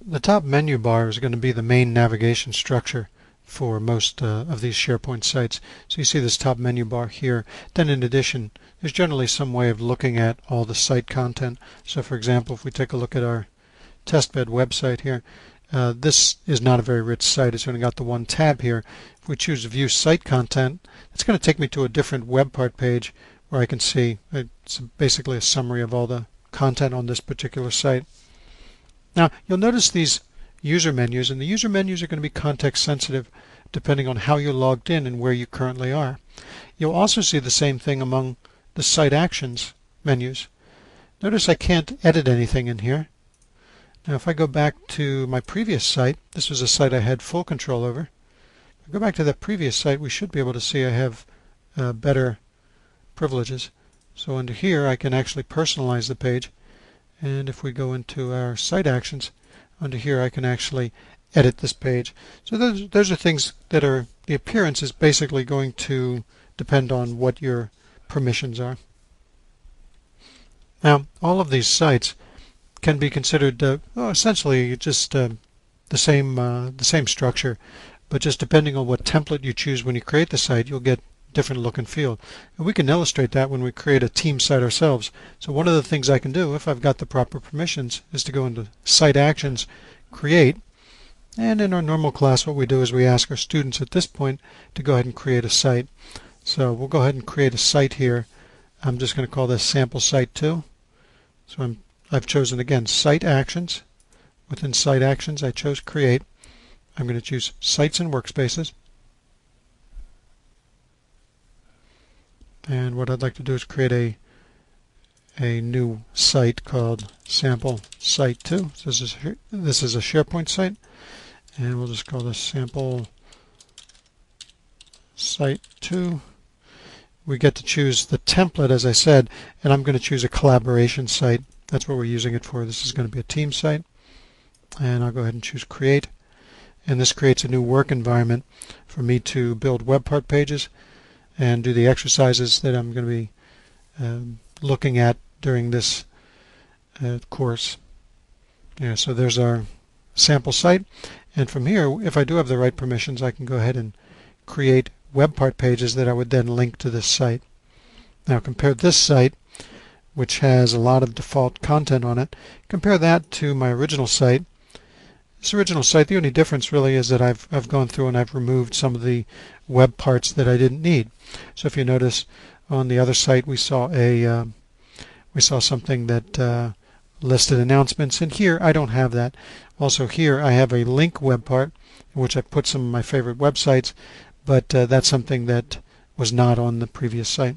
The top menu bar is going to be the main navigation structure for most of these SharePoint sites. So you see this top menu bar here. Then in addition, there's generally some way of looking at all the site content. So for example, if we take a look at our testbed website here, this is not a very rich site. It's only got the one tab here. If we choose to view site content, it's going to take me to a different web part page where I can see it's basically a summary of all the content on this particular site. Now you'll notice these user menus, and the user menus are going to be context sensitive depending on how you're logged in and where you currently are. You'll also see the same thing among the site actions menus. Notice I can't edit anything in here. Now if I go back to my previous site, this was a site I had full control over. If I go back to that previous site, we should be able to see I have better privileges. So under here I can actually personalize the page, and if we go into our site actions, under here I can actually edit this page. So those are things that are, the appearance is basically going to depend on what your permissions are. Now all of these sites can be considered essentially just the same structure, but just depending on what template you choose when you create the site, you'll get different look and feel. And we can illustrate that when we create a team site ourselves. So one of the things I can do, if I've got the proper permissions, is to go into Site Actions, Create, and in our normal class what we do is we ask our students at this point to go ahead and create a site. So we'll go ahead and create a site here. I'm just going to call this Sample Site 2. So I've chosen again Site Actions. Within Site Actions I chose Create. I'm going to choose Sites and Workspaces. And what I'd like to do is create a new site called Sample Site 2. So this is a SharePoint site, and we'll just call this Sample Site 2. We get to choose the template, as I said, and I'm going to choose a collaboration site. That's what we're using it for. This is going to be a team site, and I'll go ahead and choose Create. And this creates a new work environment for me to build web part pages and do the exercises that I'm going to be looking at during this course. Yeah, so there's our sample site, and from here, if I do have the right permissions, I can go ahead and create web part pages that I would then link to this site. Now compare this site, which has a lot of default content on it, compare that to my original site. This original site, the only difference really is that I've gone through and I've removed some of the web parts that I didn't need. So if you notice on the other site we saw something that listed announcements, and here I don't have that. Also here I have a link web part in which I put some of my favorite websites, but that's something that was not on the previous site.